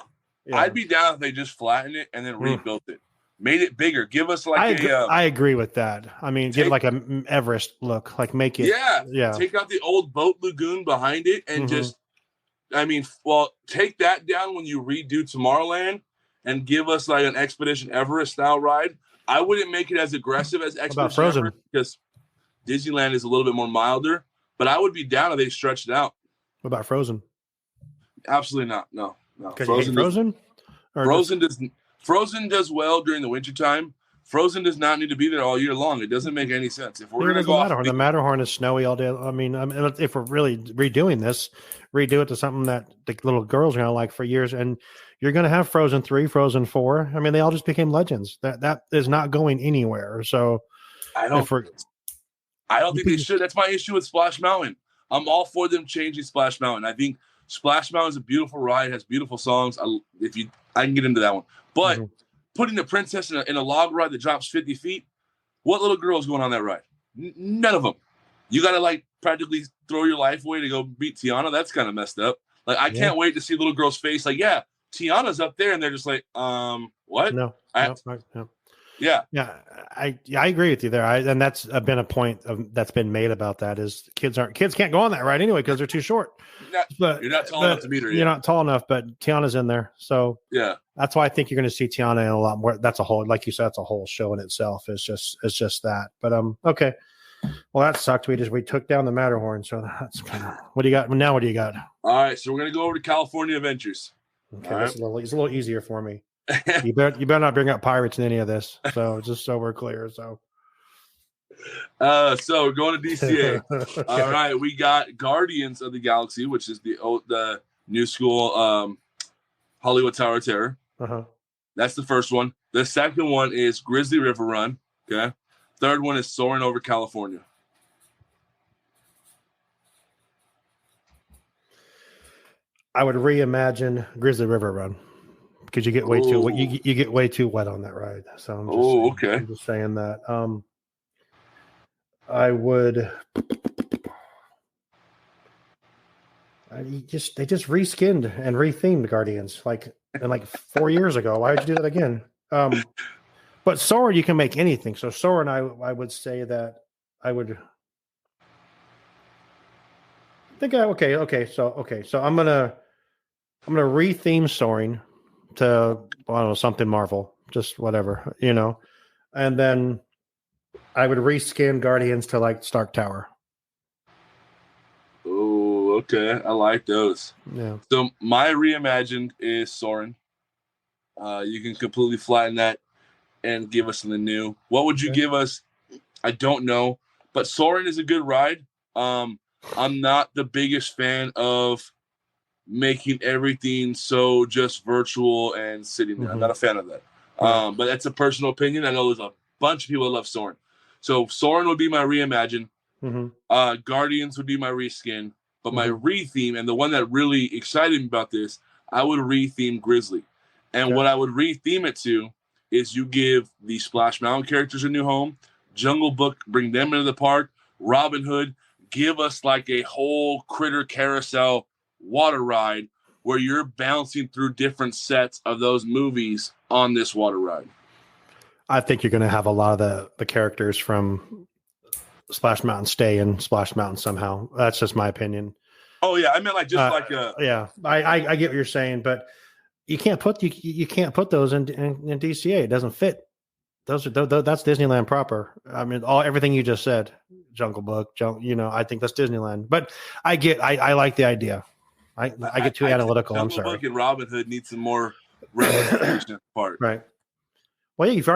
I'd be down if they just flattened it and then rebuilt it, made it bigger. Give us like I agree with that. Give like a Everest look, like make it. Yeah. Take out the old boat lagoon behind it and take that down when you redo Tomorrowland. And give us like an Expedition Everest style ride. I wouldn't make it as aggressive as Expedition Everest because Disneyland is a little bit more milder. But I would be down if they stretched it out. What about Frozen? Absolutely not. No. Frozen? Frozen does well during the wintertime. Frozen does not need to be there all year long. It doesn't make any sense. If we're going to go off the Matterhorn is snowy all day. If we're really redoing this, redo it to something that the little girls are going to like for years. And you're going to have Frozen 3, Frozen 4. They all just became legends. That is not going anywhere. So I don't think they should. That's my issue with Splash Mountain. I'm all for them changing Splash Mountain. I think Splash Mountain is a beautiful ride, has beautiful songs. I can get into that one. But putting the princess in a log ride that drops 50 feet, what little girl is going on that ride? None of them. You got to practically throw your life away to go beat Tiana. That's kind of messed up. I can't wait to see little girl's face. Tiana's up there, and they're just like, what? No. Yeah. I agree with you there. And that's been a point that's been made about that is kids can't go on that ride anyway because they're too short. You're not tall enough to meet her. You're not tall enough, but Tiana's in there. So that's why I think you're going to see Tiana in a lot more. That's a whole, like you said, that's a whole show in itself. It's just that. But okay. Well, that sucked. We took down the Matterhorn. So that's kind of what do you got now? What do you got? All right, so we're going to go over to California Adventures. Okay, it's a little easier for me. You better not bring up pirates in any of this. So just so we're clear. So we're going to DCA. Okay. All right, we got Guardians of the Galaxy, which is the new school Hollywood Tower of Terror. That's the first one. The second one is Grizzly River Run. Okay. Third one is Soaring Over California. I would reimagine Grizzly River Run because you get way too you get way too wet on that ride. So I'm just saying that. I would. They just reskinned and rethemed Guardians like 4 years ago. Why would you do that again? But Soarin' you can make anything. So Soarin' I would say that I would think okay. So I'm gonna retheme Soaring to something Marvel, just whatever, and then I would reskin Guardians to like Stark Tower. Oh, okay. I like those. Yeah. So my reimagined is Soren. You can completely flatten that and give us something new. What would you give us? I don't know, but Soren is a good ride. I'm not the biggest fan of making everything so just virtual and sitting there. I'm not a fan of that. But that's a personal opinion. I know there's a bunch of people that love Soren. So Soren would be my reimagine. Guardians would be my reskin. But my retheme, and the one that really excited me about this, I would retheme Grizzly. And what I would retheme it to is you give the Splash Mountain characters a new home, Jungle Book, bring them into the park, Robin Hood, give us like a whole critter carousel water ride where you're bouncing through different sets of those movies on this water ride. I think you're going to have a lot of the characters from Splash Mountain stay in Splash Mountain somehow. That's just my opinion. Oh yeah, I meant like just yeah. I get what you're saying, but you can't put you can't put those in DCA. It doesn't fit. That's Disneyland proper. I mean, everything you just said, Jungle Book, I think that's Disneyland. But I like the idea. I get too analytical. I'm sorry. Jungle Book and Robin Hood need some more representation part. Right. Well, yeah, you've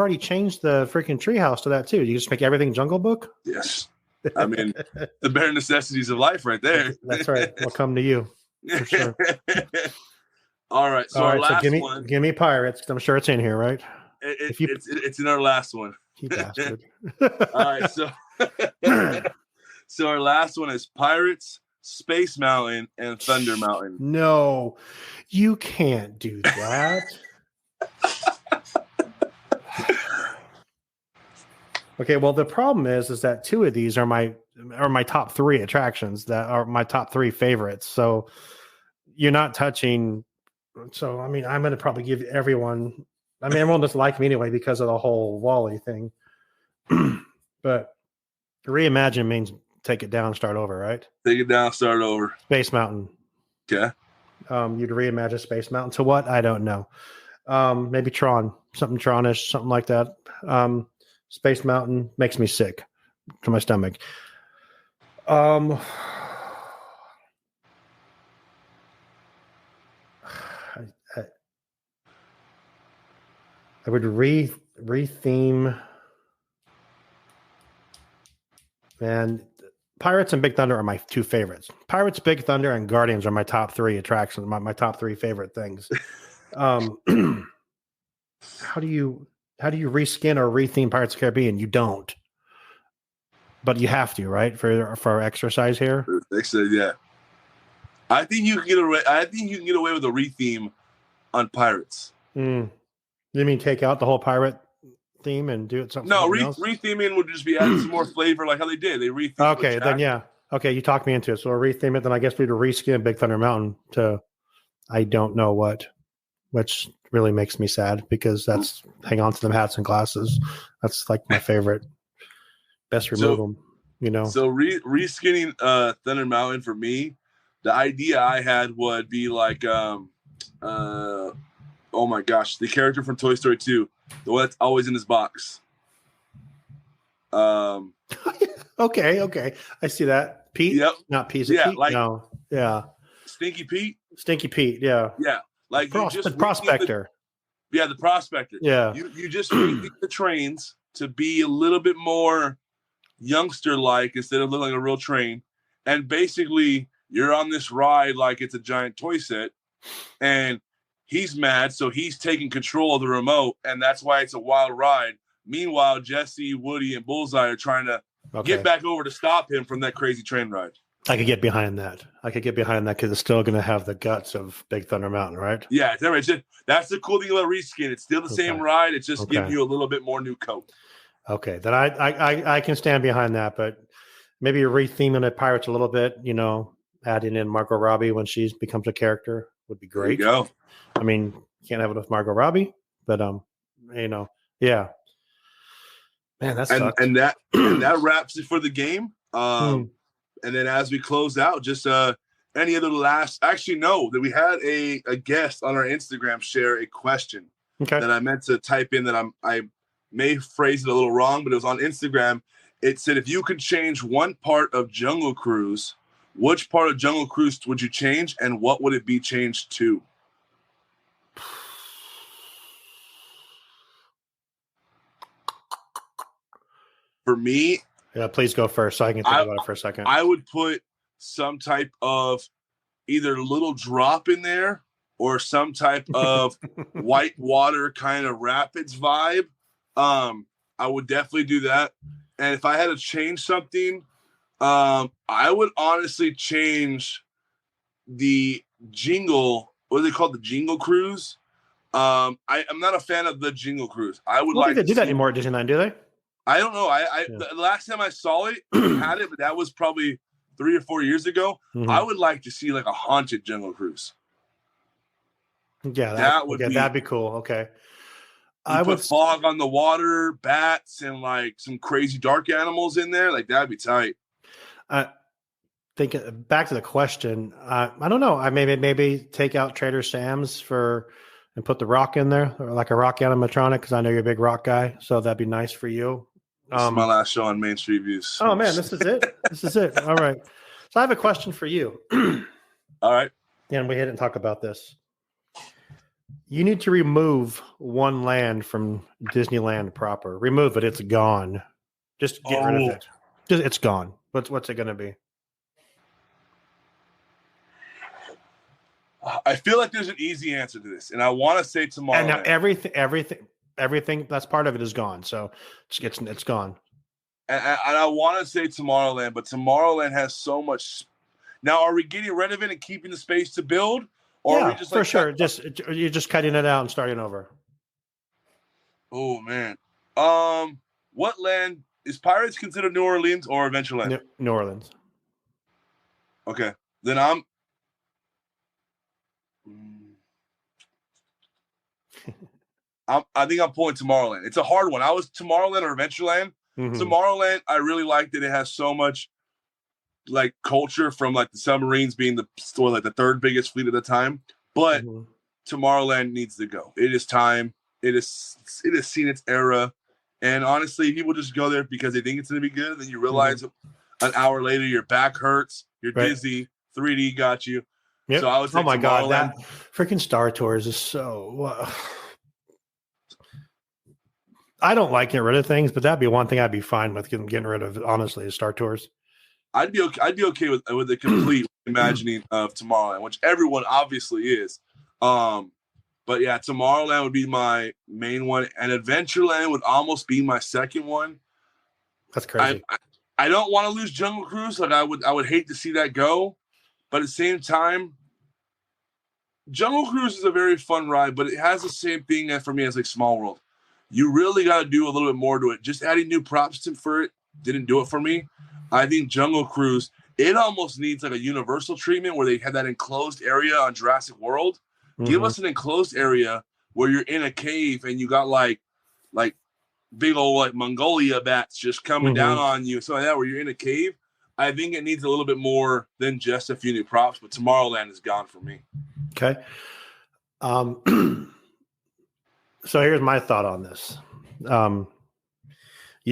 already changed the freaking treehouse to that too. You just make everything Jungle Book. Yes. I mean, the bare necessities of life, right there. That's right. We'll come to you for sure. All right. So our last one. Give me Pirates. I'm sure it's in here, right? It's in our last one. You bastard. All right. So our last one is Pirates, Space Mountain, and Thunder Mountain. No, you can't do that. Okay, well, the problem is that two of these are my top three attractions that are my top three favorites. So you're not touching. So I mean, I'm going to probably give everyone. I mean, everyone doesn't like me anyway because of the whole Wally thing. But reimagine means take it down, start over, right? Take it down, start over. Space Mountain. Okay. You'd reimagine Space Mountain to what? I don't know. Maybe Tron, something Tronish, something like that. Space Mountain makes me sick to my stomach. I would retheme. Man, Pirates and Big Thunder are my two favorites. Pirates, Big Thunder, and Guardians are my top three attractions. My top three favorite things. How do you reskin or retheme Pirates of the Caribbean? You don't, but you have to, right? For exercise here. Yeah, I think you can get away. I think you can get away with a retheme on Pirates. You mean take out the whole pirate theme and do it something? No, else? Retheming would just be adding some more flavor, like how they did. They retheme. Okay, then yeah. Okay, you talked me into it. So we'll retheme it. Then I guess we'd reskin Big Thunder Mountain to I don't know what, which really makes me sad because that's hang on to them hats and glasses. That's like my favorite. Best remove them, So reskinning Thunder Mountain for me, the idea I had would be like oh my gosh, the character from Toy Story 2, the one that's always in his box. Okay. I see that. Pete? Yep. Not Pete. Yeah, Pete? No. Yeah. Stinky Pete? Stinky Pete, yeah. Yeah. Like the prospector. The prospector. Yeah. You just rethink the trains to be a little bit more youngster-like instead of looking like a real train. And basically, you're on this ride like it's a giant toy set. And he's mad, so he's taking control of the remote, and that's why it's a wild ride. Meanwhile, Jesse, Woody, and Bullseye are trying to get back over to stop him from that crazy train ride. I could get behind that. Because it's still going to have the guts of Big Thunder Mountain, right? Yeah, that's the cool thing about Reskin. It's still the same ride. It's just giving you a little bit more new coat. Okay, then I can stand behind that, but maybe you're retheming the Pirates a little bit, adding in Margot Robbie when she becomes a character would be great. There you go. I mean, can't have it with Margot Robbie, but yeah. Man, that's and that wraps it for the game. And then as we close out, just any other last? Actually, no. That we had a guest on our Instagram share a question that I meant to type in that may phrase it a little wrong, but it was on Instagram. It said, if you could change one part of Jungle Cruise, which part of Jungle Cruise would you change, and what would it be changed to? For me, yeah, please go first so I can think about it for a second. I would put some type of either little drop in there or some type of white water kind of rapids vibe. I would definitely do that. And if I had to change something, I would honestly change the Jingle. What is it called? The Jingle Cruise. I'm not a fan of the Jingle Cruise. I would like to do that anymore at Disneyland, do they? I don't know. The last time I saw it, had it, but that was probably 3 or 4 years ago. Mm-hmm. I would like to see like a haunted Jungle Cruise. Yeah, that'd be cool. Okay. I would put fog on the water, bats, and like some crazy dark animals in there. Like that'd be tight. Thinking back to the question, I don't know. I maybe take out Trader Sam's and put the rock in there, or like a rock animatronic, because I know you're a big rock guy. So that'd be nice for you. This is my last show on Main Street Views. Oh man, this is it. This is it. All right. So I have a question for you. All right. And we didn't talk about this. You need to remove one land from Disneyland proper. Remove it. It's gone. Just get rid of it. It's gone. What's it going to be? I feel like there's an easy answer to this, and I want to say Tomorrowland. And now everything that's part of it is gone. So it's gone. And I want to say Tomorrowland, but Tomorrowland has so much. Now, are we getting rid of it and keeping the space to build? Or are we just for sure. You're just cutting it out and starting over. Oh man. What land is Pirates considered New Orleans or Adventureland? New Orleans. Okay. Then I think I'm pulling Tomorrowland. It's a hard one. I was Tomorrowland or Adventureland. Mm-hmm. Tomorrowland, I really liked it. It has so much like culture from like the submarines being the third biggest fleet at the time. But Tomorrowland needs to go. It is time. It has seen its era. And honestly, people just go there because they think it's going to be good. And then you realize an hour later, your back hurts. You're dizzy. 3D got you. Yep. So I would say my God, that freaking Star Tours is so. I don't like getting rid of things, but that'd be one thing I'd be fine with getting rid of. Honestly, is Star Tours. I'd be okay with the complete imagining of Tomorrowland, which everyone obviously is. But yeah, Tomorrowland would be my main one, and Adventureland would almost be my second one. That's crazy. I don't want to lose Jungle Cruise. Like I would hate to see that go, but at the same time, Jungle Cruise is a very fun ride, but it has the same thing for me as like Small World. You really got to do a little bit more to it. Just adding new props for it didn't do it for me. I think Jungle Cruise, it almost needs like a Universal treatment where they had that enclosed area on Jurassic World. Mm-hmm. Give us an enclosed area where you're in a cave and you got like big old like Mongolia bats just coming down on you. So like that, where you're in a cave. I think it needs a little bit more than just a few new props, but Tomorrowland is gone for me. Okay. So here's my thought on this. You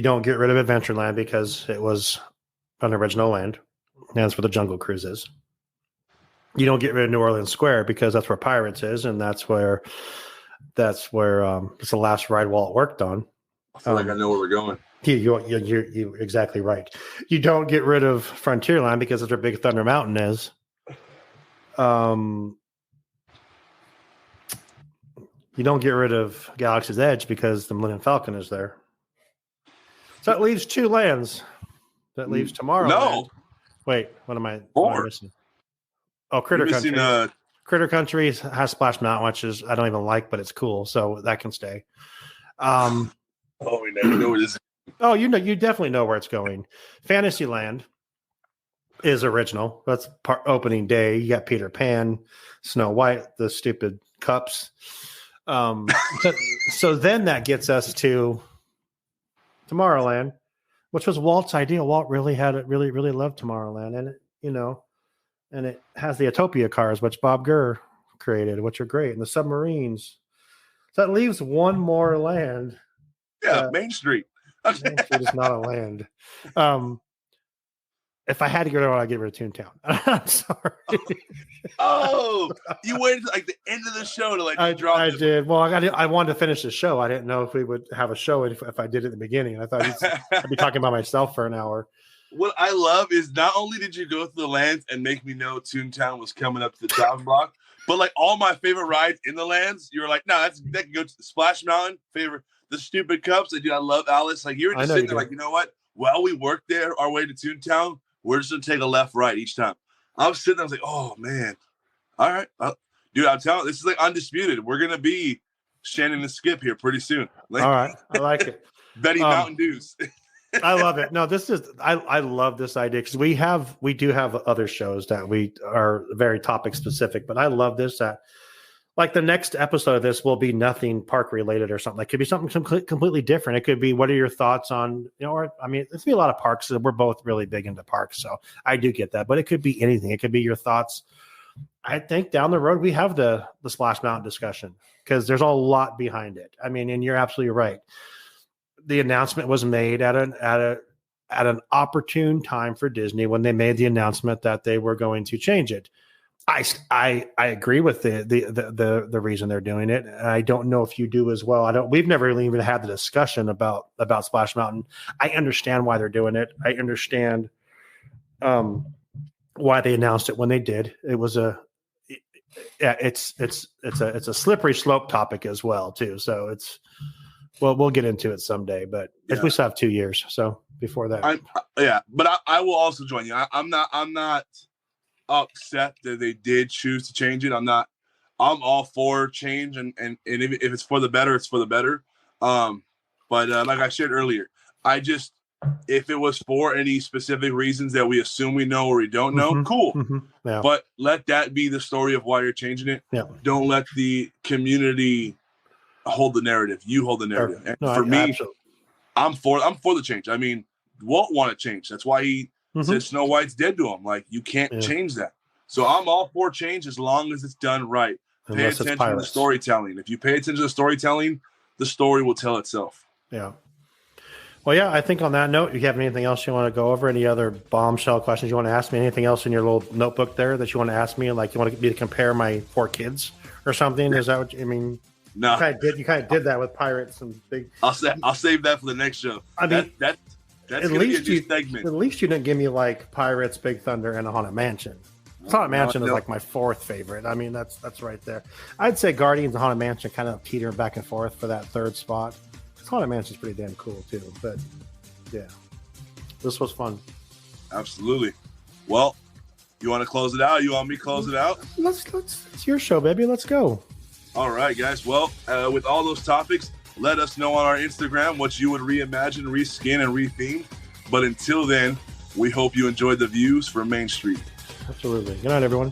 don't get rid of Adventureland because it was an original land. And that's where the Jungle Cruise is. You don't get rid of New Orleans Square because that's where Pirates is, and that's where it's the last ride Walt worked on. I feel like I know where we're going. You're exactly right. You don't get rid of Frontierland because that's where Big Thunder Mountain is. You don't get rid of Galaxy's Edge because the Millennium Falcon is there. So that leaves two lands. That leaves Tomorrowland. No. Wait, what am I missing? Oh, Critter Country. Critter Country has Splash Mountain, which is I don't even like, but it's cool, so that can stay. We never know where this is. Oh, you definitely know where it's going. Fantasyland is original. That's opening day. You got Peter Pan, Snow White, the stupid cups. So then that gets us to Tomorrowland, which was Walt's idea. Walt really loved Tomorrowland, and and it has the Utopia cars, which Bob Gurr created, which are great, and the submarines. So that leaves one more land. Yeah, Main Street. Main Street is not a land. If I had to get rid of it, I'd get rid of Toontown. I'm sorry. Oh, you waited to like the end of the show to like drop I this. did. Well, I wanted to finish the show. I didn't know if we would have a show if I did it at the beginning. I thought I'd be talking about myself for an hour. What I love is not only did you go through the lands and make me know Toontown was coming up to the top block, but like all my favorite rides in the lands, you were like, no, that can go to the Splash Mountain. Favorite, the Stupid Cups. Dude, I love Alice. Like you were just sitting there, like, you know what? While we worked there, our way to Toontown, we're just gonna take a left, right each time. I was sitting there, I was like, oh man, all right, dude. I'm telling you, this is like undisputed. We're gonna be Shannon and Skip here pretty soon. Like, all right, I like it. Betty Mountain Dews. I love it. No, this is I love this idea because we do have other shows that we are very topic specific, but I love this that like the next episode of this will be nothing park related or something. It could be something completely different. It could be what are your thoughts on, or I mean, it's be a lot of parks. We're both really big into parks, so I do get that. But it could be anything. It could be your thoughts. I think down the road we have the Splash Mountain discussion because there's a lot behind it. I mean, and you're absolutely right. The announcement was made at an opportune time for Disney when they made the announcement that they were going to change it. I agree with the reason they're doing it. I don't know if you do as well. We've never really even had the discussion about Splash Mountain. I understand why they're doing it. I understand why they announced it when they did. It was it's a slippery slope topic as well too. So we'll get into it someday, but we still have 2 years. So before that, but I will also join you. I'm not upset that they did choose to change it. I'm all for change and if it's for the better, it's for the better. But like I shared earlier, if it was for any specific reasons that we assume we know or we don't know, cool. Mm-hmm. Yeah. But let that be the story of why you're changing it. Yeah. Don't let the community hold the narrative. You hold the narrative. And for me, absolutely. I'm for the change. I mean, Walt wanted change. That's why he said Snow White's dead to him. Like, you can't change that. So I'm all for change as long as it's done right. Pay attention to the storytelling. If you pay attention to the storytelling, the story will tell itself. Yeah. Well, yeah, I think on that note, you have anything else you want to go over? Any other bombshell questions you want to ask me? Anything else in your little notebook there that you want to ask me? Like you want me to compare my 4 kids or something? Is that what you mean? No. You kind of did that with Pirates and big. I'll save that for the next show. I mean, that's at least you segment. At least you didn't give me like Pirates, Big Thunder, and a Haunted Mansion. Haunted Mansion is like my 4th favorite. I mean, that's right there. I'd say Guardians and Haunted Mansion kind of teeter back and forth for that 3rd spot. Haunted Mansion's pretty damn cool too. But yeah, this was fun. Absolutely. Well, you want to close it out? You want me to close it out? Let's. It's your show, baby. Let's go. All right, guys. Well, with all those topics, let us know on our Instagram what you would reimagine, reskin, and retheme. But until then, we hope you enjoyed the views from Main Street. Absolutely. Good night, everyone.